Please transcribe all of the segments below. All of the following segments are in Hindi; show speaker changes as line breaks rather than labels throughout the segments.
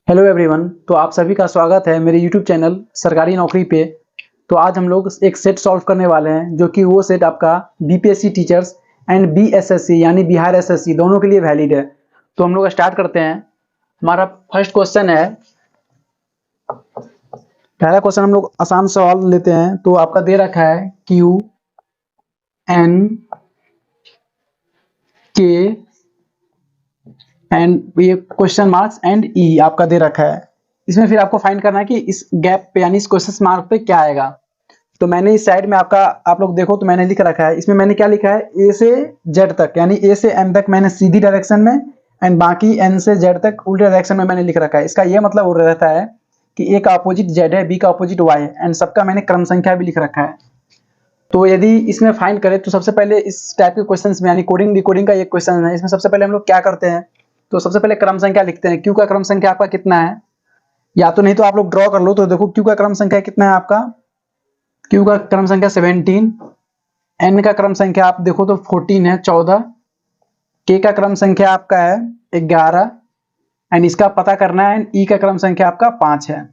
Hello everyone. तो आप सभी का स्वागत है मेरे यूट्यूब चैनल सरकारी नौकरी पे। तो आज हम लोग एक सेट सॉल्व करने वाले हैं जो कि वो सेट आपका बीपीएससी टीचर्स एंड बीएसएससी यानी बिहार एसएससी दोनों के लिए वैलिड है। तो हम लोग स्टार्ट करते हैं। हमारा फर्स्ट क्वेश्चन है, पहला क्वेश्चन हम लोग आसान सवाल लेते हैं। तो आपका दे रखा है क्यू एन के एंड ये क्वेश्चन मार्क्स एंड ई आपका दे रखा है। इसमें फिर आपको फाइंड करना है कि इस गैप पे यानी इस क्वेश्चन मार्क पे क्या आएगा। तो मैंने इस साइड में आपका आप लोग देखो तो मैंने लिख रखा है, इसमें मैंने क्या लिखा है, ए से जेड तक यानी ए से एम तक मैंने सीधी डायरेक्शन में एंड बाकी एन से जेड तक उल्टे डायरेक्शन में मैंने लिख रखा है। इसका ये मतलब हो रहता है कि ए का अपोजिट जेड है, बी का अपोजिट वाई है एंड सबका मैंने क्रम संख्या भी लिख रखा है। तो यदि इसमें फाइंड करें तो सबसे पहले इस टाइप के क्वेश्चंस में यानी कोडिंग डिकोडिंग का एक क्वेश्चन है, इसमें सबसे पहले हम लोग क्या करते हैं, तो सबसे पहले क्रम संख्या लिखते हैं। क्यू का क्रम संख्या आपका कितना है, या तो नहीं तो आप लोग ड्रॉ कर लो। तो देखो क्यू का क्रम संख्या कितना है आपका, क्यू का क्रम संख्या 17, एन का क्रम संख्या आप देखो तो 14 है 14, के का क्रम संख्या आपका है 11 एंड इसका पता करना है, ई का क्रम संख्या आपका 5 है।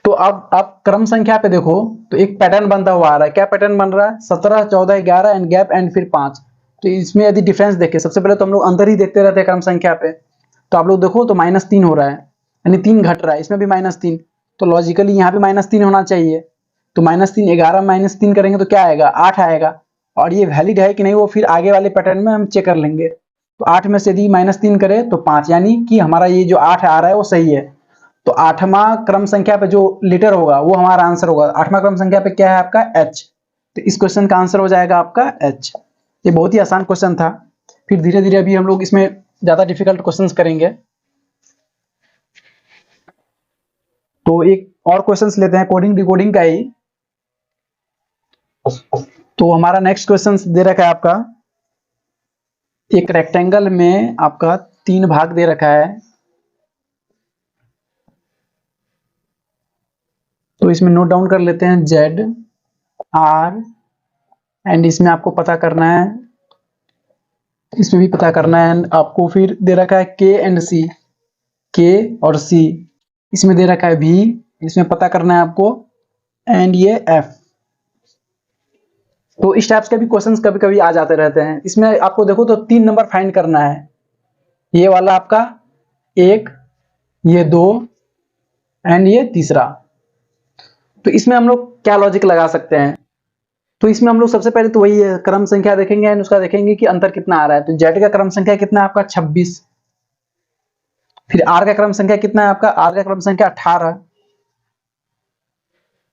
तो अब आप क्रम संख्या पे देखो तो एक पैटर्न बनता हुआ आ रहा है। क्या पैटर्न बन रहा है, 17 14 11 एंड गैप एंड फिर 5। तो इसमें यदि डिफरेंस देखें, सबसे पहले तो हम लोग अंतर ही देखते रहते हैं क्रम संख्या पे। तो आप लोग देखो तो -3 हो रहा है यानी 3 घट रहा है, इसमें भी -3। तो लॉजिकली यहाँ पे -3 होना चाहिए। तो -3 11 -3 करेंगे तो क्या आएगा, 8 आएगा। और ये वैलिड है कि नहीं वो फिर आगे वाले पैटर्न में हम चेक कर लेंगे। तो 8 में से यदि -3 करें तो 5 यानी कि हमारा ये जो 8 आ रहा है वो सही है। तो 8वां क्रम संख्या पे जो लीटर होगा वो हमारा आंसर होगा। 8वां क्रम संख्या पे क्या है आपका एच। तो इस क्वेश्चन का आंसर हो जाएगा आपका एच। ये बहुत ही आसान क्वेश्चन था। फिर धीरे धीरे अभी हम लोग इसमें ज्यादा डिफिकल्ट क्वेश्चंस करेंगे। तो एक और क्वेश्चंस लेते हैं कोडिंग डिकोडिंग का ही। तो हमारा नेक्स्ट क्वेश्चन दे रखा है आपका, एक रेक्टेंगल में आपका 3 भाग दे रखा है। तो इसमें नोट डाउन कर लेते हैं जेड आर एंड इसमें आपको पता करना है, इसमें भी पता करना है आपको। फिर दे रखा है के एंड सी, के और सी। इसमें दे रखा है भी, इसमें पता करना है आपको एंड ये एफ। तो इस टाइप्स के भी क्वेश्चंस कभी कभी आ जाते रहते हैं। इसमें आपको देखो तो 3 नंबर फाइंड करना है, ये वाला आपका 1, ये 2 एंड ये तीसरा। तो इसमें हम लोग क्या लॉजिक लगा सकते हैं, तो इसमें हम लोग सबसे पहले तो वही है, क्रम संख्या देखेंगे एंड उसका देखेंगे कि अंतर कितना आ रहा है। तो जेड का क्रम संख्या कितना है आपका 26। फिर आर का क्रम संख्या कितना है आपका, आर का क्रम संख्या 18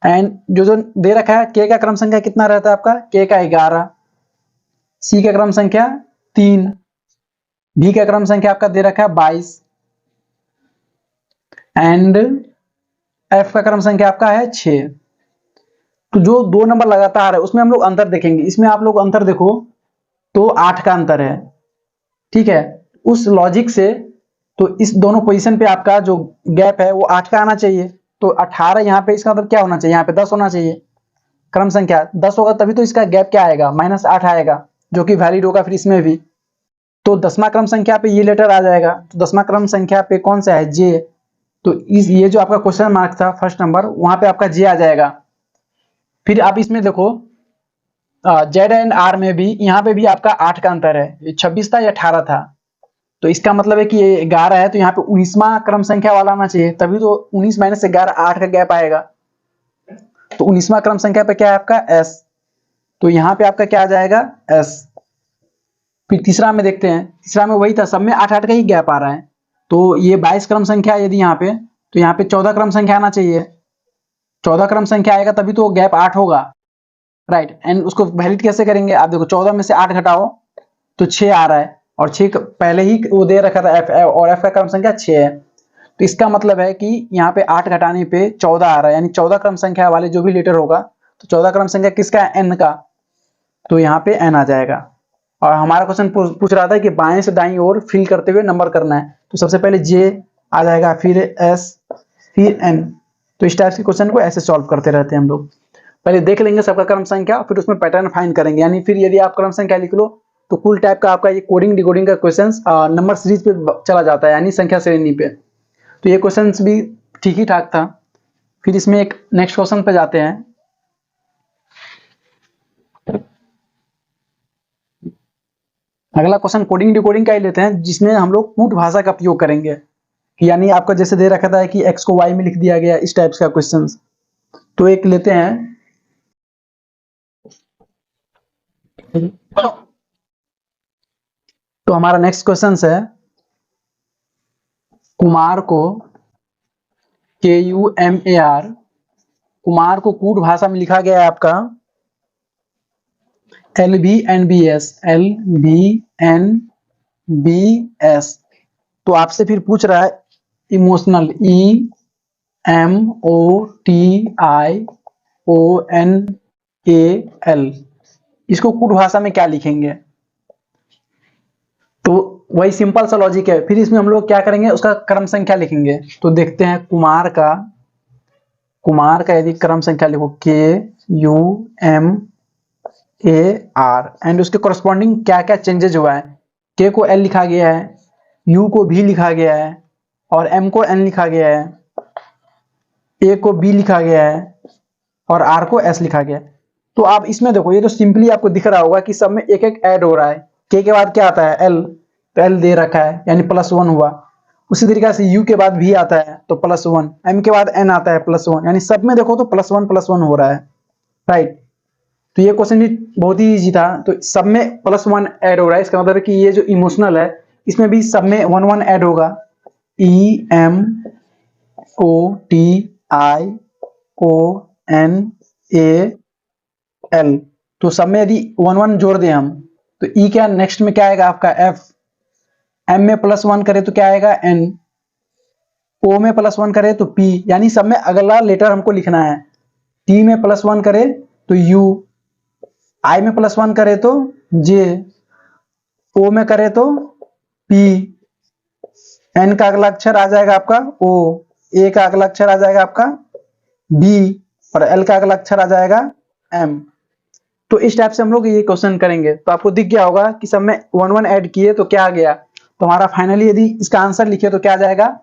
एंड जो दे रखा है के का क्रम संख्या कितना रहता है आपका, के का 11, सी का क्रम संख्या 3, बी का क्रम संख्या आपका दे रखा है 22 एंड एफ का क्रम संख्या आपका है 6। तो जो 2 नंबर लगातार है उसमें हम लोग अंतर देखेंगे। इसमें आप लोग अंतर देखो तो 8 का अंतर है, ठीक है। उस लॉजिक से तो इस दोनों पोजीशन पे आपका जो गैप है वो 8 का आना चाहिए। तो 18 यहाँ पे इसका मतलब क्या होना चाहिए, यहाँ पे 10 होना चाहिए। क्रम संख्या 10 होगा तभी तो इसका गैप क्या आएगा, -8 आएगा, जो कि वैलिड होगा फिर इसमें भी। तो 10वां क्रम संख्या पे ये लेटर आ जाएगा। तो 10वां क्रम संख्या पे कौन सा है, जे। तो इस ये जो आपका क्वेश्चन मार्क था फर्स्ट नंबर, वहां पे आपका जे आ जाएगा। फिर आप इसमें देखो जेड एंड आर में भी यहाँ पे भी आपका 8 का अंतर है, ये 26 था या 18 था। तो इसका मतलब है कि ये 11 है, तो यहाँ पे 19वां क्रम संख्या वाला आना चाहिए, तभी तो 19 - 11 8 का गैप आएगा। तो 19वां क्रम संख्या पे क्या है आपका एस। तो यहाँ पे आपका क्या आ जाएगा एस। फिर तीसरा में देखते हैं, तीसरा में वही था, सब में 8 8 का ही गैप आ रहा है। तो ये 22 क्रम संख्या यदि यहाँ पे, तो यहाँ पे 14 क्रम संख्या आना चाहिए। 14 क्रम संख्या आएगा तभी तो गैप 8 होगा, राइट। एंड उसको वैलिड कैसे करेंगे, आप देखो 14 में से 8 घटाओ तो 6 आ रहा है, और 6 पहले ही वो दे रखा था एफ, और एफ का क्रम संख्या 6 है। तो इसका मतलब है कि यहाँ पे 8 घटाने पे 14 आ रहा है, यानी 14 क्रम संख्या वाले जो भी लेटर होगा, तो 14 क्रम संख्या किसका है, एन का। तो यहाँ पे एन आ जाएगा। और हमारा क्वेश्चन पूछ रहा था कि बाएं से दाईं ओर फिल करते हुए नंबर करना है। तो सबसे पहले जे आ जाएगा, फिर एस, फिर एन। तो इस टाइप के क्वेश्चन को ऐसे सॉल्व करते रहते हैं हम लोग। पहले देख लेंगे सबका क्रम संख्या, फिर उसमें पैटर्न फाइंड करेंगे। यानी फिर यदि आप क्रम संख्या लिख लो तो कुल टाइप का आपका ये कोडिंग डिकोडिंग का क्वेश्चन नंबर सीरीज पे चला जाता है, यानी संख्या श्रेणी पे। तो ये क्वेश्चन भी ठीक ही ठाक था। फिर इसमें एक नेक्स्ट क्वेश्चन पे जाते हैं। अगला क्वेश्चन कोडिंग डिकोडिंग का ही लेते हैं, जिसमें हम लोग कूट भाषा का उपयोग करेंगे। यानी आपका जैसे दे रखा था कि x को y में लिख दिया गया, इस टाइप्स का क्वेश्चन। तो एक लेते हैं। तो हमारा नेक्स्ट क्वेश्चन है, कुमार को KUMAR, कुमार को कूट भाषा में लिखा गया है आपका LVNBS, LVNBS। तो आपसे फिर पूछ रहा है इमोशनल, EMOTIONAL, इसको कूट भाषा में क्या लिखेंगे? तो वही सिंपल सा लॉजिक है। फिर इसमें हम लोग क्या करेंगे, उसका क्रम संख्या लिखेंगे। तो देखते हैं, कुमार का यदि क्रम संख्या लिखो KUMAR, एंड उसके कॉरस्पॉन्डिंग क्या क्या चेंजेज हुआ है। K को L लिखा गया है, U को V लिखा गया है, और M को N लिखा गया है, A को B लिखा गया है, और R को S लिखा गया है। तो आप इसमें देखो, ये तो सिंपली आपको दिख रहा होगा कि सब में एक एक ऐड हो रहा है। K के बाद क्या आता है, L, तो L दे रखा है यानी +1 हुआ। उसी तरीके से U के बाद V आता है तो +1, M के बाद N आता है +1, यानी सब में देखो तो +1 हो रहा है, राइट। तो ये क्वेश्चन भी बहुत ही इजी था। तो सब में +1 ऐड हो रहा है, इसका मतलब है कि ये जो इमोशनल है इसमें भी सब में 1 ऐड होगा। EMOTIONAL, तो सब में यदि 1 जोड़ दें हम, तो E क्या नेक्स्ट में क्या आएगा आपका F, M में +1 करे तो क्या आएगा N, O में +1 करे तो P, यानी सब में अगला लेटर हमको लिखना है। T में +1 करे तो U, I में +1 करे तो J, O में करे तो P, N का अगला अक्षर आ जाएगा आपका O, A का अगला अक्षर आ जाएगा आपका B, और L का अगला अक्षर आ जाएगा M। तो इस टाइप से हम लोग ये क्वेश्चन करेंगे। तो आपको दिख गया होगा कि सब में 1 ऐड किए तो क्या आ गया। तो हमारा फाइनली यदि इसका आंसर लिखे तो क्या आ जाएगा,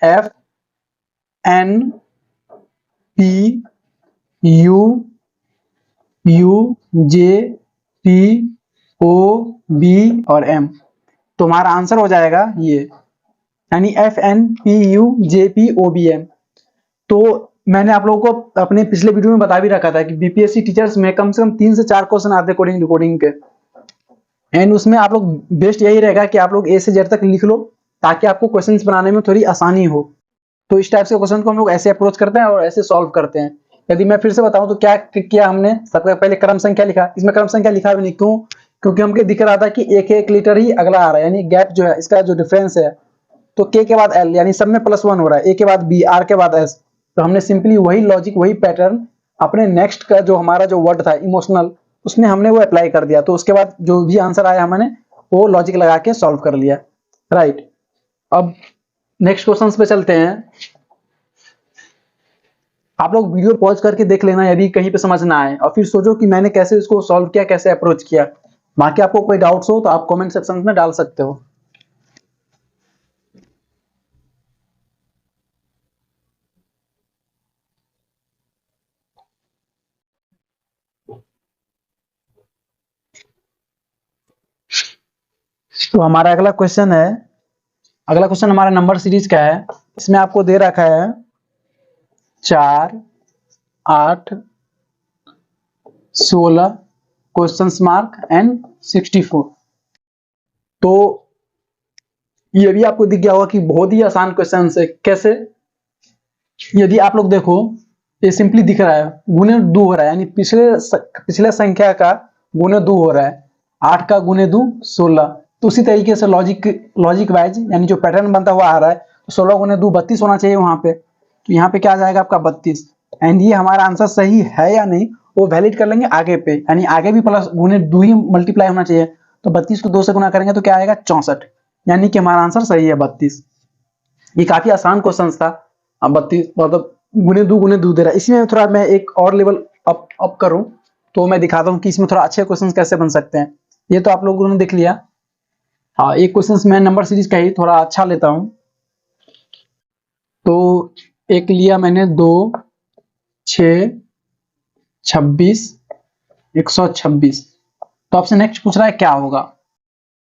FNPUJPOB और M। तो हमारा आंसर हो जाएगा ये, यानी FNPUJPOBM। तो मैंने आप लोगों को अपने पिछले वीडियो में बता भी रखा था कि बीपीएससी टीचर्स में कम से कम 3 से 4 क्वेश्चन आते हैं कोडिंग डिकोडिंग के, एंड उसमें आप लोग बेस्ट यही रहेगा कि आप लोग A से Z तक लिख लो, ताकि आपको क्वेश्चंस बनाने में थोड़ी आसानी हो। तो इस टाइप से क्वेश्चन को हम लोग ऐसे अप्रोच करते हैं और ऐसे सॉल्व करते हैं। यदि मैं फिर से बताऊं तो क्या किया हमने, सबसे पहले क्रम संख्या लिखा। इसमें क्रम संख्या लिखा भी नहीं, क्यों, क्योंकि हमको दिख रहा था कि एक लीटर ही अगला आ रहा है, यानी गैप जो है इसका जो डिफरेंस है। तो K के बाद L, यानी सब में +1 हो रहा है, A के बाद B, R के बाद S। तो हमने सिंपली वही लॉजिक, वही पैटर्न अपने नेक्स्ट का जो हमारा जो वर्ड था इमोशनल, उसमें हमने वो अप्लाई कर दिया। तो उसके बाद जो भी आंसर आया हमने वो लॉजिक लगा के सॉल्व कर लिया, राइट। अब नेक्स्ट क्वेश्चंस पे चलते हैं। आप लोग वीडियो पॉज करके देख लेना यदि कहीं पे समझ ना आए, और फिर सोचो कि मैंने कैसे इसको सॉल्व किया, कैसे अप्रोच किया। बाकी आपको कोई डाउट्स हो तो आप कमेंट सेक्शन में डाल सकते हो। तो हमारा अगला क्वेश्चन हमारा नंबर सीरीज का है। इसमें आपको दे रखा है 4, 8, 16 क्वेश्चन मार्क एंड 64। तो ये भी आपको दिख गया होगा कि बहुत ही आसान क्वेश्चन है। कैसे, यदि आप लोग देखो, ये सिंपली दिख रहा है गुने 2 हो रहा है, यानी पिछले संख्या का गुने 2 हो रहा है। 8 का गुने 2 16। तो उसी तरीके से लॉजिक वाइज यानी जो पैटर्न बनता हुआ आ रहा है, तो 16 गुने 2 32 होना चाहिए वहां पे। तो यहाँ पे क्या आ जाएगा आपका 32। एंड ये हमारा आंसर सही है या नहीं वो वैलिड कर लेंगे आगे पे, यानी आगे भी प्लस गुने 2 ही मल्टीप्लाई होना चाहिए। तो 32 को 2 से गुना करेंगे तो क्या आएगा 64, यानी कि हमारा आंसर सही है 32। ये काफी आसान क्वेश्चन था। 32 मतलब गुने 2 दे रहा है। इसी में थोड़ा मैं एक और लेवल अप करूं तो मैं दिखाता हूं कि इसमें थोड़ा अच्छे क्वेश्चंस कैसे बन सकते हैं। ये तो आप लोगों ने देख लिया। हाँ, एक क्वेश्चंस मैं नंबर सीरीज का ही थोड़ा अच्छा लेता हूं। तो एक लिया मैंने 2, 6, 26, 126। तो आपसे नेक्स्ट पूछ रहा है क्या होगा।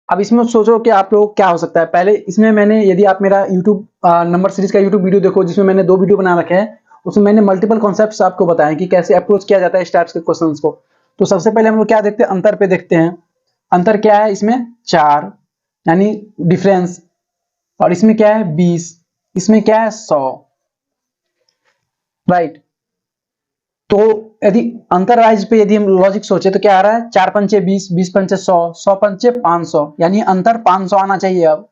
अब इसमें सोचो कि आप लोग क्या हो सकता है। पहले इसमें मैंने, यदि आप मेरा यूट्यूब नंबर सीरीज का यूट्यूब वीडियो देखो, जिसमें मैंने 2 वीडियो बना रखे हैं, उसमें मैंने मल्टीपल कॉन्सेप्ट्स आपको बताए कि कैसे अप्रोच किया जाता है इस टाइप्स के क्वेश्चंस को। तो सबसे पहले हम लोग क्या देखते हैं, अंतर पे देखते हैं। अंतर क्या है इसमें, 4 यानी डिफरेंस। और इसमें क्या है 20, इसमें क्या है 100, राइट। तो यदि अंतर वाइज पे यदि हम लॉजिक सोचे तो क्या आ रहा है, 4 पंचे 20, 20 पंचे 100, 100 पंचे 500, यानी अंतर 500 आना चाहिए अब।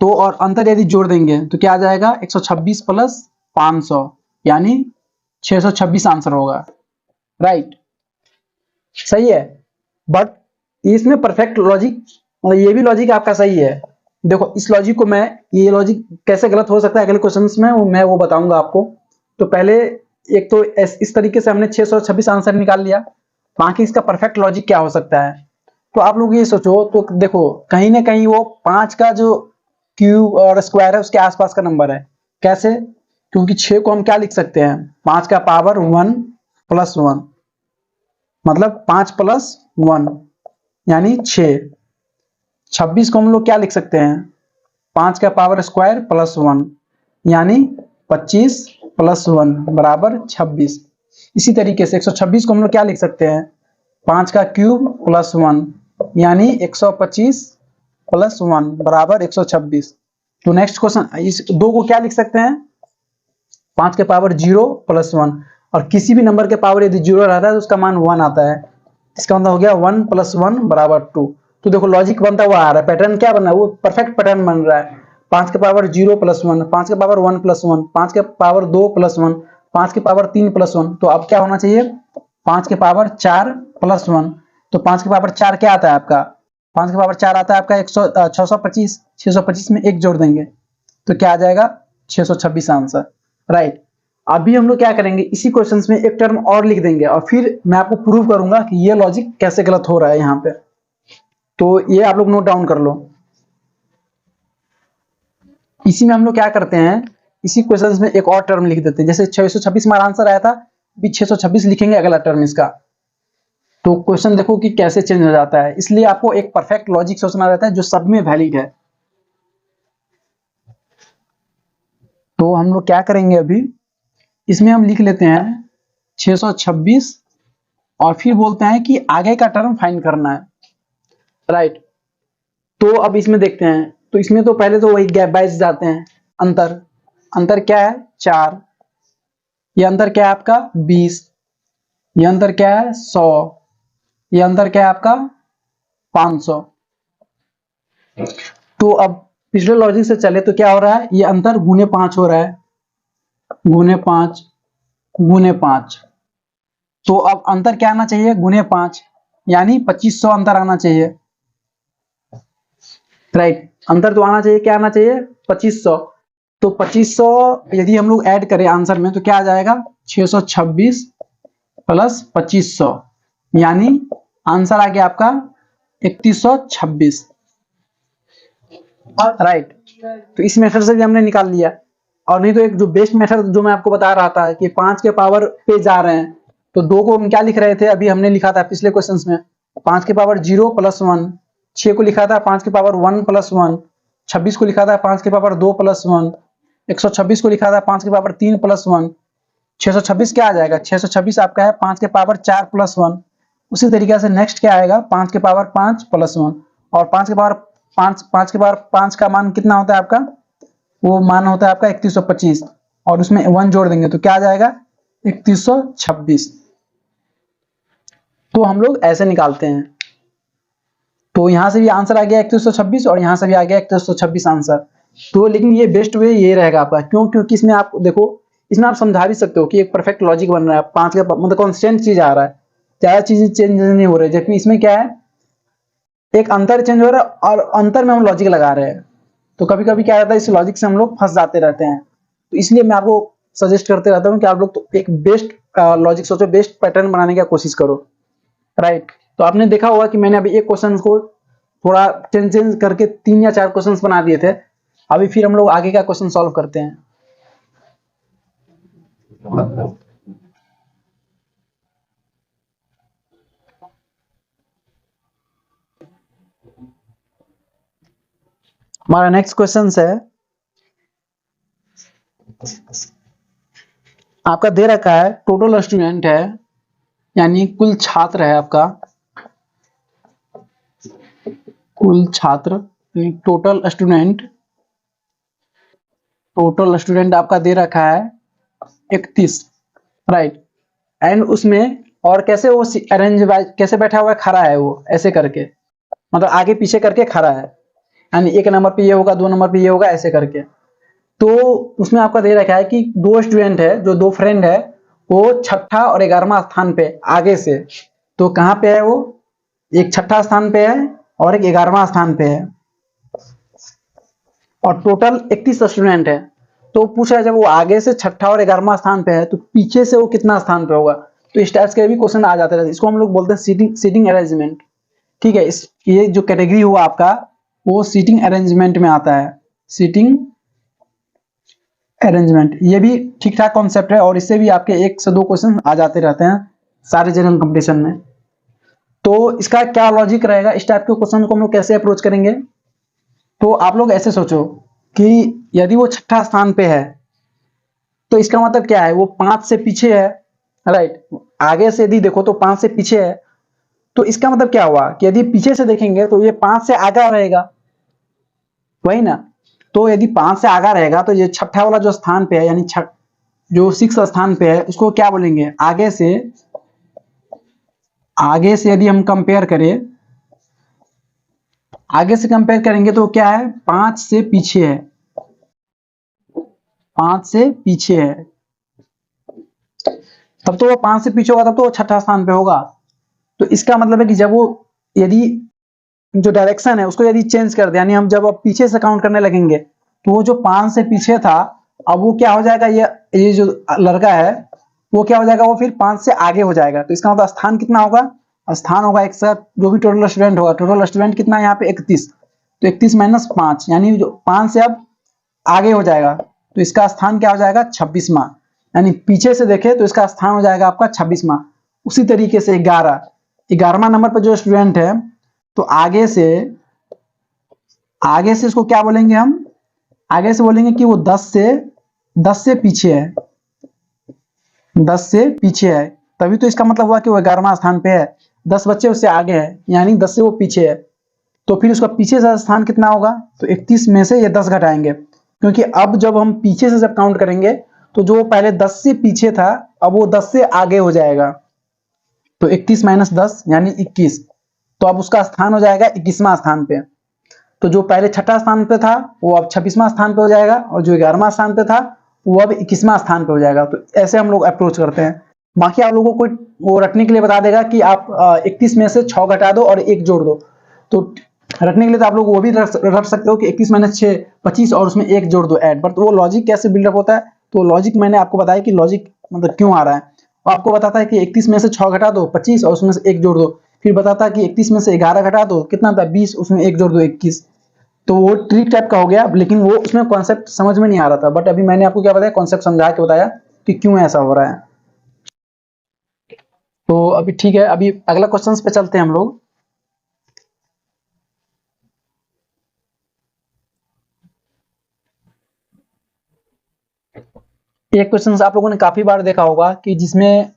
तो और अंतर यदि जोड़ देंगे तो क्या आ जाएगा, 126 प्लस 500 यानी 626 आंसर होगा, राइट। सही है। बट इसमें परफेक्ट लॉजिक, मतलब ये भी लॉजिक आपका सही है। देखो इस लॉजिक को मैं, ये लॉजिक कैसे गलत हो सकता है अगले क्वेश्चंस में मैं वो बताऊंगा आपको। तो पहले एक तो इस तरीके से हमने 626 आंसर निकाल लिया, बाकी इसका परफेक्ट लॉजिक क्या हो सकता है। तो आप लोग ये सोचो, तो देखो कहीं ना कहीं वो 5 का जो क्यूब और स्क्वायर है उसके आसपास का नंबर है। कैसे, क्योंकि 6 को हम क्या लिख सकते हैं, 5 का पावर 1 प्लस 1, मतलब 5 प्लस 1 यानी 6। 26 को हम लोग क्या लिख सकते हैं, 5 का पावर स्क्वायर प्लस 1 यानी 25 प्लस 1 बराबर 26। इसी तरीके से 126 को हम लोग क्या लिख सकते हैं, 5 का क्यूब प्लस 1 यानी 125 प्लस 1 बराबर 126। तो नेक्स्ट क्वेश्चन, इस 2 को क्या लिख सकते हैं, 5 के पावर 0 प्लस 1, और किसी भी नंबर के पावर यदि 0 रहता है तो उसका मान 1 आता है। इसका मतलब हो गया 1 प्लस 1 बराबर 2। तो देखो लॉजिक बनता हुआ आ रहा है, पैटर्न क्या बन रहा है, वो परफेक्ट पैटर्न बन रहा है। 5 के पावर 0 प्लस 1, 5 के पावर 1 प्लस 1, 5 के पावर 2 प्लस 1, 5 के पावर 3 प्लस 1। तो अब क्या होना चाहिए, 5 के पावर 4 प्लस 1। तो 5 के पावर 4 क्या आता है आपका, 5 के पावर 4 आता है आपका 625। 625 में 1 जोड़ देंगे तो क्या आ जाएगा, 626 आंसर, राइट। अभी हम लोग क्या करेंगे, इसी क्वेश्चंस में एक टर्म और लिख देंगे और फिर मैं आपको प्रूव करूंगा कि ये लॉजिक कैसे गलत हो रहा है यहाँ पे। तो ये आप लोग नोट डाउन कर लो। इसी में हम लोग क्या करते हैं, इसी क्वेश्चंस में एक और टर्म लिख देते हैं। जैसे 626 हमारा आंसर आया था, अभी 626 लिखेंगे अगला टर्म इसका। तो क्वेश्चन देखो कि कैसे चेंज हो जाता है। इसलिए आपको एक परफेक्ट लॉजिक सोचना रहता है जो सब में वैलिड है। तो हम लोग क्या करेंगे, अभी इसमें हम लिख लेते हैं 626 और फिर बोलते हैं कि आगे का टर्म फाइंड करना है, राइट। तो अब इसमें देखते हैं, तो इसमें तो पहले तो वही गैप बाइज जाते हैं। अंतर, अंतर क्या है 4, ये अंतर क्या है आपका 20, ये अंतर क्या है 100, ये अंतर क्या है आपका 500। तो अब पिछले लॉजिक से चले तो क्या हो रहा है, ये अंतर गुने 5 हो रहा है, गुने 5 गुने 5। तो अब अंतर क्या आना चाहिए, गुने 5 यानी 2500 अंतर आना चाहिए, राइट। अंतर तो आना चाहिए, क्या आना चाहिए 2500। तो 2500 यदि हम लोग ऐड करें आंसर में तो क्या आ जाएगा, 626 प्लस 2500 यानी आंसर आ गया आपका 3126, राइट। तो इस मेथड से भी हमने निकाल लिया। और नहीं तो एक जो बेस्ट मेथड जो मैं आपको बता रहा था कि 5 के पावर पे जा रहे हैं, तो 2 को हम क्या लिख रहे थे, अभी हमने लिखा था पिछले क्वेश्चंस में 5 के पावर 0 प्लस 1, 6 को लिखा था 5 के पावर 1 प्लस 1, 26 को लिखा था 5 के पावर 2 प्लस 1, 126 को लिखा था 5 के पावर 3 प्लस 1। 626 क्या आ जाएगा, 626 आपका है 5 के पावर 4 प्लस 1। उसी तरीके से नेक्स्ट क्या आएगा, 5 के पावर 5 प्लस 1, और 5 के पावर 5 के पावर 5 का मान कितना होता है आपका, वो मान होता है आपका 3125, और उसमें 1 जोड़ देंगे तो क्या आ जाएगा 3126। तो हम लोग ऐसे निकालते हैं। तो यहां से भी आंसर आ गया 3126 और यहां से भी आ गया 3126 आंसर। तो लेकिन ये बेस्ट वे ये रहेगा आपका, क्यों, क्योंकि इसमें आप देखो, इसमें आप समझा भी सकते हो कि एक परफेक्ट लॉजिक बन रहा है, 5 का मतलब कॉन्स्टेंट चीज आ रहा है, ज्यादा चीजें चेंज नहीं हो रही। जबकि इसमें क्या है, एक अंतर चेंज हो रहा है और अंतर में हम लॉजिक लगा रहे हैं। तो कभी कभी क्या रहता है, इस लॉजिक से हम लोग फंस जाते रहते हैं। तो इसलिए मैं आपको सजेस्ट करते रहता हूँ कि आप लोग तो एक बेस्ट लॉजिक सोचो, बेस्ट पैटर्न बनाने की कोशिश करो, राइट। तो आपने देखा होगा कि मैंने अभी एक क्वेश्चन को थोड़ा चेंज करके 3 या 4 क्वेश्चंस बना दिए थे। अभी फिर हम लोग आगे का क्वेश्चन सॉल्व करते हैं। हमारा नेक्स्ट क्वेश्चन है, आपका दे रखा है टोटल स्टूडेंट है, यानी कुल छात्र है आपका, कुल छात्र यानी टोटल स्टूडेंट आपका दे रखा है 31, राइट। एंड उसमें और कैसे वो अरेंज कैसे बैठा हुआ है, खड़ा है वो ऐसे करके, मतलब आगे पीछे करके खड़ा है, यानी एक नंबर पे ये होगा, 2 नंबर पे ये होगा, ऐसे करके। तो उसमें आपका दे रखा है कि 2 स्टूडेंट है, जो 2 फ्रेंड है, वो छठा और 11वां स्थान पे आगे से। तो कहाँ पे है वो, एक छठा स्थान पे है और एक 11वां स्थान पे है, और टोटल 31 स्टूडेंट है। तो पूछा है जब वो आगे से छठा और 11वां स्थान पे है, तो पीछे से वो कितना स्थान पे होगा। तो इस टाइप के भी क्वेश्चन आ जाते रहते हैं, इसको हम लोग बोलते हैं सीटिंग अरेंजमेंट। ठीक है, इस ये जो कैटेगरी हुआ आपका, वो सीटिंग अरेंजमेंट में आता है, सीटिंग अरेंजमेंट। ये भी ठीक ठाक कॉन्सेप्ट है, और इससे भी आपके 1 से 2 क्वेश्चन आ जाते रहते हैं सारे जनरल कंपटीशन में। तो इसका क्या लॉजिक रहेगा, इस टाइप के क्वेश्चन को हम लोग कैसे अप्रोच करेंगे। तो आप लोग ऐसे सोचो कि यदि वो छठा स्थान पे है, तो इसका मतलब क्या है, वो 5 से पीछे है, राइट। आगे से यदि देखो तो 5 से पीछे है, तो इसका मतलब क्या हुआ कि यदि पीछे से देखेंगे तो ये 5 से आगे रहेगा, वही ना। तो यदि 5 से आगे रहेगा, तो ये छठा वाला जो स्थान पे है, यानी जो 6 स्थान पे है, उसको क्या बोलेंगे, आगे से यदि हम कंपेयर करें, आगे से कंपेयर करेंगे तो क्या है, 5 से पीछे है, 5 से पीछे है, तब तो वो 5 से पीछे होगा, तब तो वो छठा स्थान पे होगा। तो इसका मतलब है कि जब वो, यदि जो डायरेक्शन है उसको यदि चेंज कर दे, यानी हम जब अब पीछे से काउंट करने लगेंगे, तो वो जो 5 से पीछे था, अब वो क्या हो जाएगा, ये जो लड़का है, वो क्या हो जाएगा, वो फिर 5 से आगे हो जाएगा। तो इसका मतलब स्थान कितना होगा, स्थान होगा एक साथ, जो भी टोटल स्टूडेंट होगा, टोटल स्टूडेंट कितना है यहाँ पे 31, तो 31 माइनस 5, यानी जो 5 से अब आगे हो जाएगा, तो इसका स्थान क्या हो जाएगा, 26वां। यानी पीछे से देखे तो इसका स्थान हो जाएगा आपका 26वां। उसी तरीके से 11वां नंबर पर जो स्टूडेंट है, तो आगे से इसको क्या बोलेंगे हम, आगे से बोलेंगे कि वो 10 से पीछे है, 10 से पीछे है, तभी तो इसका मतलब हुआ कि वो 11वां स्थान पे है। 10 बच्चे उससे आगे है, यानी 10 से वो पीछे है, तो फिर उसका पीछे से स्थान कितना होगा, तो 31 में से ये 10 घटाएंगे, क्योंकि अब जब हम पीछे से जब काउंट करेंगे, तो जो पहले 10 से पीछे था, अब वो 10 से आगे हो जाएगा, तो 31 माइनस 10 यानी 21, तो अब उसका स्थान हो जाएगा 21वां स्थान पे। तो जो पहले छठा स्थान पे था, वो अब 26वां स्थान पे हो जाएगा, और जो 11वां स्थान पे था, वो अब 21वां स्थान पे हो जाएगा। तो ऐसे हम लोग अप्रोच करते हैं। बाकी आप लोगों को वो रटने के लिए बता देगा कि आप 31 में से 6 घटा दो और 1 जोड़ दो। तो रटने के लिए तो आप लोग वो भी रख सकते हो कि 31 माइनस 6 25, और उसमें 1 जोड़ दो ऐड। बट वो लॉजिक कैसे बिल्डअप होता है, तो लॉजिक मैंने आपको बताया कि लॉजिक मतलब क्यों आ रहा है। वो आपको बताता है कि 31 में से 6 घटा दो 25, और उसमें से 1 जोड़ दो। फिर बताता है कि 31 में से 11 घटा दो, कितना था 20, उसमें 1 जोड़ दो 21। तो वो ट्रिक टाइप का हो गया, लेकिन वो उसमें कॉन्सेप्ट समझ में नहीं आ रहा था। बट अभी मैंने आपको क्या बताया, कॉन्सेप्ट समझा के बताया कि क्यों ऐसा हो रहा है। तो अभी ठीक है, अभी अगला क्वेश्चन पे चलते हैं हम लोग। एक क्वेश्चन आप लोगों ने काफी बार देखा होगा कि जिसमें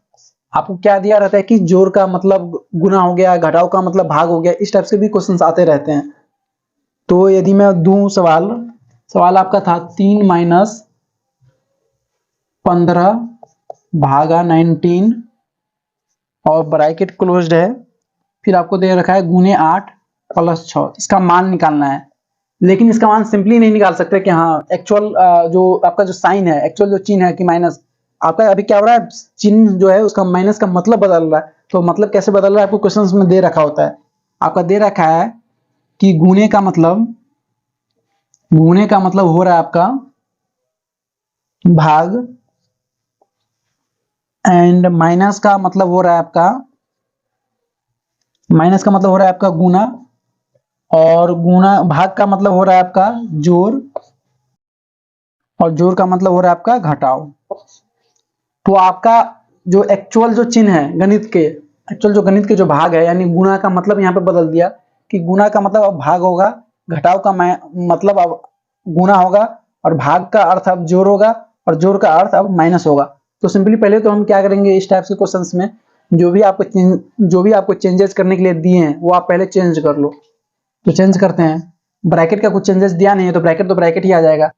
आपको क्या दिया रहता है कि जोड़ का मतलब गुना हो गया, घटाव का मतलब भाग हो गया, इस टाइप से भी क्वेश्चंस आते रहते हैं। तो यदि मैं दूं सवाल आपका था 3 माइनस 15 भागा 19, और ब्रैकेट क्लोज्ड है, फिर आपको दे रखा है गुने 8 प्लस 6, इसका मान निकालना है। लेकिन इसका मान सिंपली नहीं निकाल सकते कि हाँ एक्चुअल जो आपका जो साइन है, एक्चुअल जो चिन्ह है कि माइनस, आपका अभी क्या हो रहा है, चिन्ह जो है उसका माइनस का मतलब बदल रहा है। तो मतलब कैसे बदल रहा है, आपको क्वेश्चंस में दे रखा होता है। आपका दे रखा है कि गुने का मतलब हो रहा है आपका भाग, एंड माइनस का मतलब हो रहा है आपका गुना, और गुना भाग का मतलब हो रहा है आपका जोड़, और जोड़ का मतलब हो रहा है आपका घटाव। तो आपका जो एक्चुअल जो चिन्ह है गणित के, एक्चुअल जो गणित के जो भाग है, यानी गुणा का मतलब यहाँ पे बदल दिया कि गुणा का मतलब अब भाग होगा, घटाव का मतलब अब गुणा होगा, और भाग का अर्थ अब जोड़ होगा, और जोड़ का अर्थ अब माइनस होगा। तो सिंपली पहले तो हम क्या करेंगे, इस टाइप के क्वेश्चंस में जो भी आपको चेंजेस करने के लिए दिए हैं वो आप पहले चेंज कर लो। तो चेंज करते हैं। ब्रैकेट का कुछ चेंजेस दिया नहीं है तो ब्रैकेट ही आ जाएगा।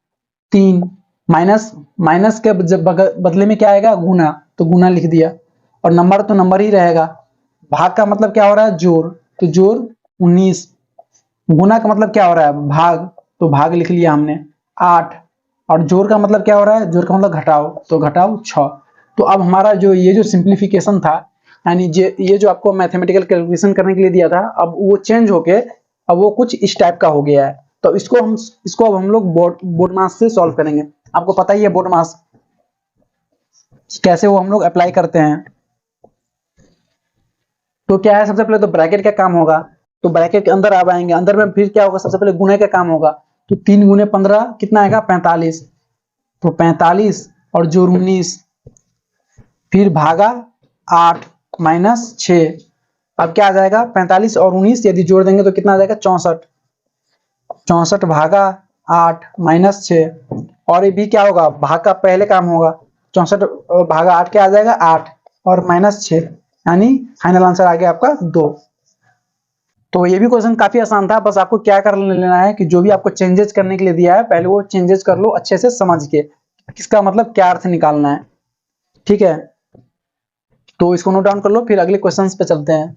3 माइनस, माइनस के बदले में क्या आएगा, गुना, तो गुना लिख दिया, और नंबर तो नंबर ही रहेगा। भाग का मतलब क्या हो रहा है, जोड़, तो जोड़ 19। गुना का मतलब क्या हो रहा है, भाग, तो भाग लिख लिया हमने 8। और जोड़ का मतलब क्या हो रहा है, जोड़ का मतलब घटाओ, तो घटाओ 6। तो अब हमारा जो ये जो सिंप्लीफिकेशन था, यानी ये जो आपको मैथमेटिकल कैलकुलेशन करने के लिए दिया था, अब वो चेंज होके अब वो कुछ इस टाइप का हो गया है। तो इसको अब हम लोग बोर्ड मास से सॉल्व करेंगे। आपको पता ही है बोर्ड मास कैसे वो हम लोग अप्लाई करते हैं। तो क्या है, सबसे पहले तो ब्रैकेट का काम होगा, तो ब्रैकेट के अंदर आ आएंगे, अंदर में फिर क्या होगा, सबसे पहले गुणे का काम होगा। तो 3 गुणे 15 कितना आएगा, 45। तो 45 और जोड़ 19, फिर भागा 8 माइनस 6। अब क्या आ जाएगा, 45 और 19 यदि जोड़ देंगे तो कितना आ जाएगा, 64। 64 भागा 8 माइनस 6। और ये भी क्या होगा, भाग का पहले काम होगा। 64 भागा 8 क्या आ जाएगा, 8 और माइनस 6, यानी फाइनल आंसर आ गया आपका 2। तो ये भी क्वेश्चन काफी आसान था, बस आपको क्या कर लेना है कि जो भी आपको चेंजेस करने के लिए दिया है पहले वो चेंजेस कर लो अच्छे से समझ के, किसका मतलब क्या अर्थ निकालना है। ठीक है, तो इसको नोट डाउन कर लो, फिर अगले क्वेश्चंस पे चलते हैं।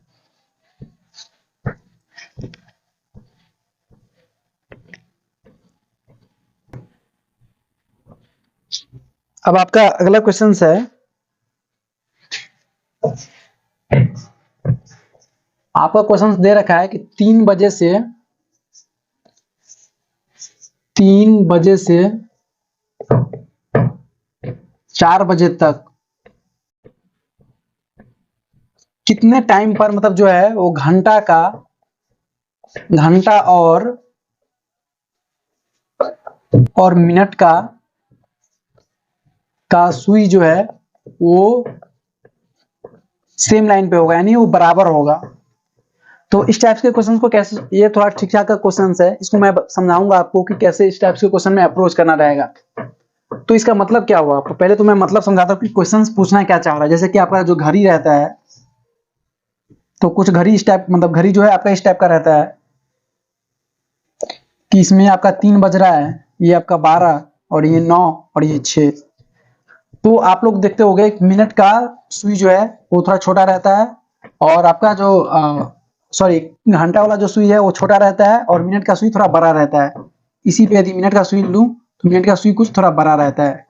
अब आपका अगला क्वेश्चन है, आपका क्वेश्चन दे रखा है कि 3 बजे से 4 बजे तक कितने टाइम पर, मतलब जो है वो घंटा और मिनट का सुई जो है वो सेम लाइन पे होगा, यानी वो बराबर होगा। तो इस टाइप के क्वेश्चन को कैसे, ये थोड़ा ठीक ठाक का क्वेश्चन है, इसको मैं समझाऊंगा आपको कि कैसे इस टाइप के क्वेश्चन में अप्रोच करना रहेगा। तो इसका मतलब क्या हुआ, आपको पहले तो मैं मतलब समझाता हूँ कि क्वेश्चन पूछना क्या चाह रहा है। जैसे कि आपका जो घड़ी रहता है, तो कुछ घड़ी इस टाइप, मतलब घड़ी जो है आपका इस टाइप का रहता है कि इसमें आपका 3 बज रहा है, ये आपका 12 और ये 9 और ये 6। तो आप लोग देखते होंगे मिनट का सुई जो है वो थोड़ा छोटा रहता है, और आपका जो सॉरी घंटा वाला जो सुई है वो छोटा रहता है, और मिनट का सुई थोड़ा बड़ा रहता है। इसी पे यदि मिनट का सुई लूं तो मिनट का सुई कुछ थोड़ा बड़ा रहता है,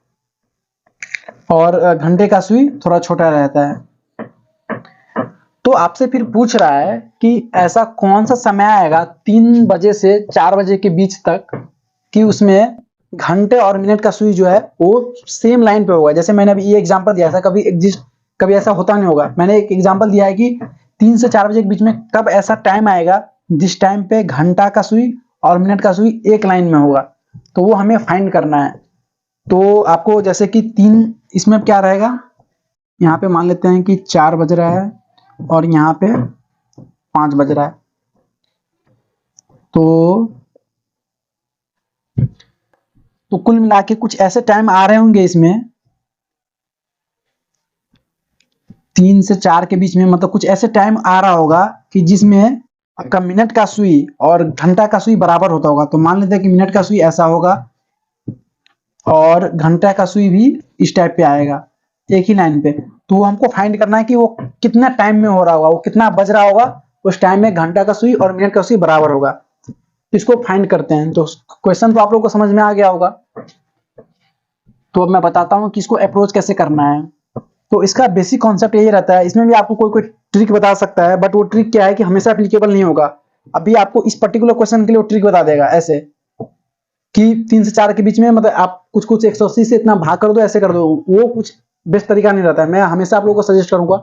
और घंटे का सुई थोड़ा छोटा रहता है। तो आपसे फिर पूछ रहा है कि ऐसा कौन सा समय आएगा 3 बजे से 4 बजे के बीच तक कि उसमें घंटे और मिनट का सुई जो है वो सेम लाइन पे होगा। जैसे मैंने अभी ये एग्जांपल दिया था, कभी ऐसा होता नहीं होगा। मैंने एक एग्जांपल दिया है कि 3 से 4 बजे के बीच में कब ऐसा टाइम आएगा जिस टाइम पे घंटा का सुई और मिनट का सुई एक लाइन में होगा, तो वो हमें फाइंड करना है। तो आपको जैसे कि 3, इसमें क्या रहेगा, यहाँ पे मान लेते हैं कि 4 बज रहा है और यहाँ पे 5 बज रहा है। तो कुल मिला के कुछ ऐसे टाइम आ रहे होंगे इसमें 3 से 4 के बीच में, मतलब कुछ ऐसे टाइम आ रहा होगा कि जिसमें आपका मिनट का सुई और घंटा का सुई बराबर होता होगा। तो मान लेते हैं कि मिनट का सुई ऐसा होगा और घंटा का सुई भी इस टाइप पे आएगा एक ही लाइन पे। तो हमको फाइंड करना है कि वो कितना टाइम में हो रहा होगा, वो कितना बज रहा होगा, उस टाइम में घंटा का सुई और मिनट का सुई बराबर होगा। इसको फाइंड करते हैं। तो क्वेश्चन तो आप लोगों को समझ में आ गया होगा। तो अब मैं बताता हूँ कि इसको अप्रोच कैसे करना है। तो इसका बेसिक कॉन्सेप्ट यही रहता है। इसमें भी आपको कोई ट्रिक बता सकता है, बट वो ट्रिक क्या है कि हमेशा एप्लीकेबल नहीं होगा। अभी आपको इस पर्टिकुलर क्वेश्चन के लिए वो ट्रिक बता देगा ऐसे कि 3 से 4 के बीच में, मतलब आप कुछ 180 से इतना भाग कर दो, ऐसे कर दो। वो कुछ बेस्ट तरीका नहीं रहता है। मैं हमेशा आप लोगों को सजेस्ट करूंगा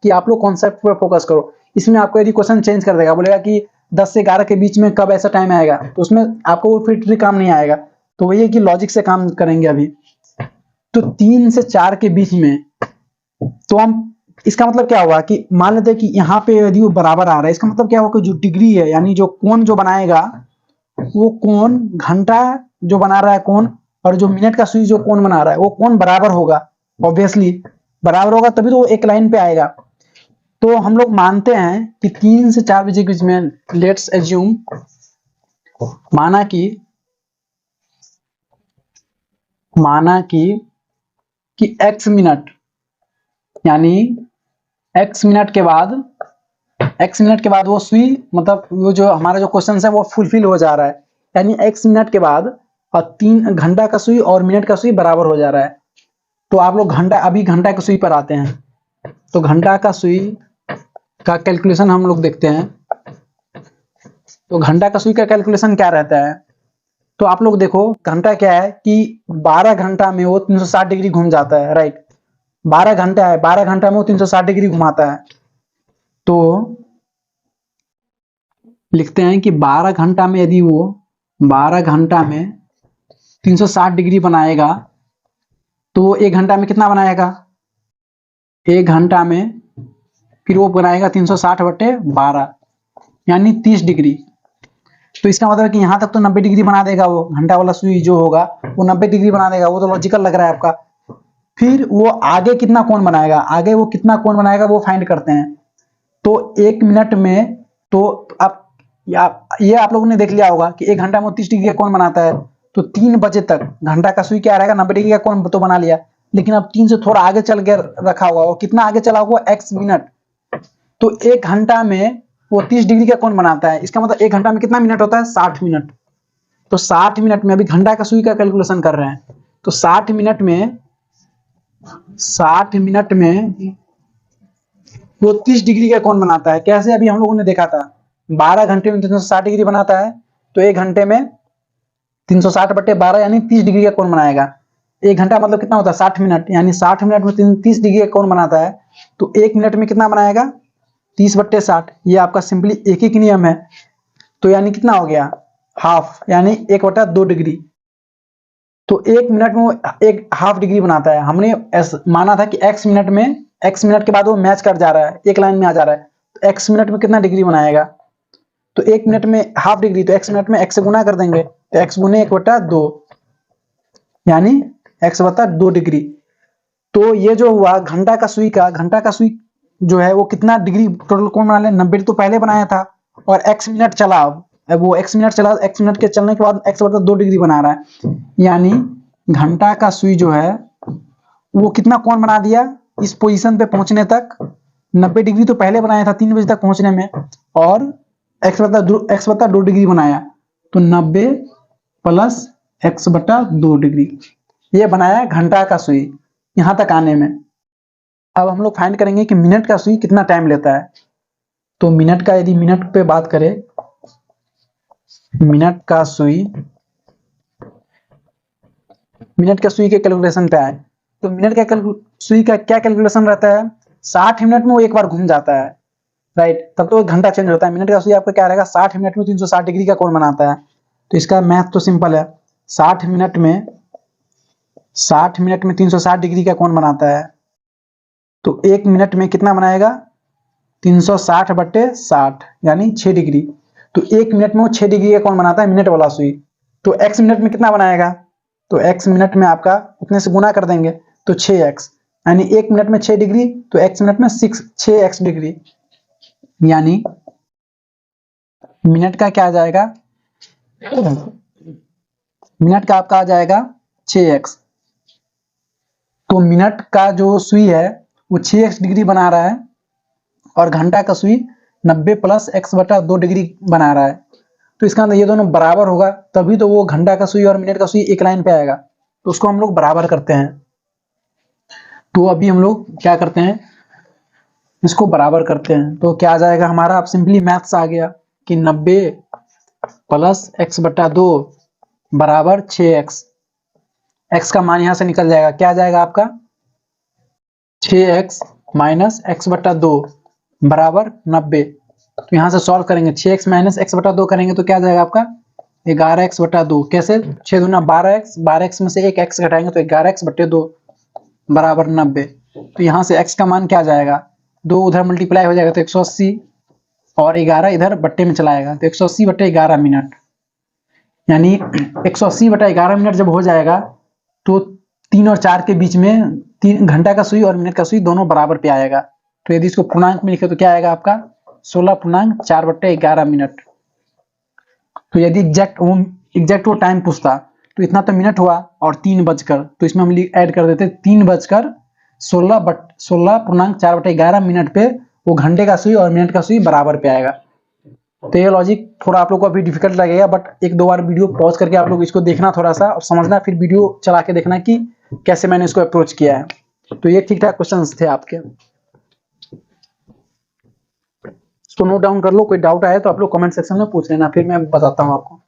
कि आप लोग कॉन्सेप्ट पर फोकस करो। इसमें आपको यदि क्वेश्चन चेंज कर देगा, बोलेगा कि 10 से 11 के बीच में कब ऐसा टाइम आएगा, तो उसमें आपको वो फिर ट्रिक काम नहीं आएगा। तो वही है कि लॉजिक से काम करेंगे अभी। तो 3 से 4 के बीच में, तो हम इसका मतलब क्या हुआ कि मान लेते हैं कि यहाँ पे यदि वो बराबर आ रहा है, इसका मतलब क्या हुआ कि जो डिग्री है यानी जो कोण जो बनाएगा वो कोण घंटा जो बना रहा है कोण और जो मिनट का सुई जो कोण बना रहा है वो कोण बराबर होगा। ऑब्वियसली बराबर होगा तभी तो वो एक लाइन पे आएगा। तो हम लोग मानते हैं कि 3 से 4 बजे के बीच में, लेट्स एज्यूम, माना कि x मिनट, यानी x मिनट के बाद वो सुई, मतलब वो जो हमारा जो क्वेश्चन है वो फुलफिल हो जा रहा है, यानी x मिनट के बाद और 3 घंटा का सुई और मिनट का सुई बराबर हो जा रहा है। तो आप लोग अभी घंटा का सुई पर आते हैं। तो घंटा का सुई का कैलकुलेशन हम लोग देखते हैं। तो घंटा का सुई का कैलकुलेशन क्या रहता है, तो आप लोग देखो घंटा क्या है कि 12 घंटा में वो 360 डिग्री घूम जाता है, राइट। 12 घंटा है, 12 घंटा में वो 360 डिग्री घुमाता है। तो लिखते हैं कि 12 घंटा में यदि वो 12 घंटा में 360 डिग्री बनाएगा तो वो 1 घंटा में कितना बनाएगा, 1 घंटा में फिर वो बनाएगा 360/12 यानी 30 डिग्री। तो इसका मतलब कि यहाँ तक तो 90 डिग्री बना देगा वो घंटा वाला सुई जो होगा, वो 90 डिग्री बना देगा, वो तो लॉजिकल लग रहा है आपका। फिर वो आगे कितना कोण बनाएगा, आगे वो कितना कोण बनाएगा वो फाइंड करते हैं। तो 1 मिनट में, तो आप ये आप लोगों ने देख लिया होगा कि 1 घंटा में 30 डिग्री का कोण बनाता है। तो 3 बजे तक घंटा का सुई क्या रहेगा, 90 डिग्री का कोण तो बना लिया, लेकिन अब 3 से थोड़ा आगे चल के रखा हुआ, वो कितना आगे चला हुआ, x मिनट। तो 1 घंटा में वो 30 डिग्री का कोण बनाता है, इसका मतलब 1 घंटा में कितना मिनट होता है, 60 मिनट। तो 60 मिनट में, अभी घंटा का सुई का कैलकुलेशन कर रहे हैं, तो 60 मिनट में वो 30 डिग्री का कोण बनाता है। कैसे, अभी हम लोगों ने देखा था 12 घंटे में 360 डिग्री बनाता है, तो 1 घंटे में 360/12 यानी 30 डिग्री का कोण बनाएगा। 1 घंटा मतलब कितना होता है, 60 मिनट, यानी 60 मिनट में 30 डिग्री का कोण बनाता है। तो 1 मिनट में कितना बनाएगा, 30/60। ये आपका सिंपली एक ही नियम है। तो यानी कितना हो गया, हाफ, यानी 1/2 डिग्री। तो 1 मिनट में वो एक हाफ डिग्री बनाता है। हमने माना था कि x मिनट के बाद वो मैच कर जा रहा है, एक लाइन में आ जा रहा है, तो x मिनट में कितना डिग्री बनाएगा, तो 1 मिनट में हाफ डिग्री, तो x मिनट में x से गुना कर देंगे, तो x गुने 1/2 यानी x/2 डिग्री। तो ये जो हुआ घंटा का सुई जो है वो कितना डिग्री टोटल कोण बना ले, 90 तो पहले बनाया था, और x मिनट चला, अब वो x मिनट के चलने के बाद x/2 डिग्री बना रहा है, यानी घंटा का सुई जो है वो कितना कोण बना दिया इस पोजीशन पे पहुंचने तक। 90 डिग्री तो पहले बनाया था 3 बजे तक पहुंचने में, और x/2 डिग्री बनाया, तो 90 प्लस x/2 डिग्री, ये बनाया घंटा का सुई यहां तक आने में। अब हम लोग फाइंड करेंगे कि मिनट का सुई कितना टाइम लेता है। तो मिनट का, यदि मिनट पे बात करें, मिनट का सुई के कैलकुलेशन पे आए, तो मिनट का सुई का क्या कैलकुलेशन रहता है, 60 मिनट में वो एक बार घूम जाता है, राइट। तब तो घंटा चेंज होता है। मिनट का सुई आपका क्या रहेगा, 60 मिनट में 360 डिग्री का कोण बनाता है। तो इसका मैथ तो सिंपल है, 60 मिनट में 360 डिग्री का कोण बनाता है, तो 1 मिनट में कितना बनाएगा, 360/60 यानी 6 डिग्री। तो 1 मिनट में वो 6 डिग्री का कोण बनाता है मिनट वाला सुई। तो x मिनट में कितना बनाएगा, तो x मिनट में आपका इतने से गुना कर देंगे, तो 6x, यानी 1 मिनट में 6 डिग्री, तो x मिनट में 6x डिग्री, यानी मिनट का क्या आ जाएगा, मिनट का आपका आ जाएगा 6x। तो मिनट का जो सुई है वो 6x डिग्री बना रहा है, और घंटा का सुई 90 प्लस x/2 डिग्री बना रहा है। तो इसका मतलब ये दोनों बराबर होगा, तभी तो वो घंटा का सुई और मिनट का सुई एक लाइन पे आएगा। तो उसको हम लोग बराबर करते हैं। तो अभी हम लोग क्या करते हैं, इसको बराबर करते हैं। तो क्या आ जाएगा हमारा, अब सिंपली मैथ्स आ गया कि 90 प्लस x/2 बराबर 6x। x का मान यहां से निकल जाएगा, क्या आ जाएगा आपका, 6x माइनस x/2 बराबर 90। तो यहां से सॉल्व करेंगे, 6x माइनस x/2 करेंगे तो क्या आ जाएगा आपका, 11x/2। कैसे, 6 दूना 12x, 12x में से एक x घटाएंगे तो 11x/2। बराबर 90। तो यहाँ से x का मान क्या आ जाएगा, 2 उधर मल्टीप्लाई हो जाएगा तो 180 और 11 इधर बट्टे में चला आएगा तो 180 बट्टे 11 मिनट, यानी 180 बटा 11 मिनट जब हो जाएगा तो 3 और 4 के बीच में 3 घंटा का सुई और मिनट का सुई दोनों बराबर पे आएगा। तो यदि इसको पूर्णांक में लिखे तो क्या आएगा आपका 16.4 बट्टे 11 मिनट। तो यदि एग्जैक्ट वो टाइम पूछता तो इतना तो मिनट हुआ और 3 बजकर, तो इसमें हम ऐड कर देते 3 बजकर 16.4 बटे 11 मिनट पे वो घंटे का सुई और मिनट का सुई बराबर पे आएगा। तो ये लॉजिक थोड़ा आप लोग को अभी डिफिकल्ट लगेगा, बट एक दो बार वीडियो पॉज करके आप लोग इसको देखना थोड़ा सा और समझना, फिर वीडियो चला के देखना कि कैसे मैंने इसको अप्रोच किया है। तो ये ठीक ठाक क्वेश्चंस थे आपके, इसको नोट डाउन कर लो। कोई डाउट आए तो आप लोग कमेंट सेक्शन में पूछ लेना, फिर मैं बताता हूँ आपको।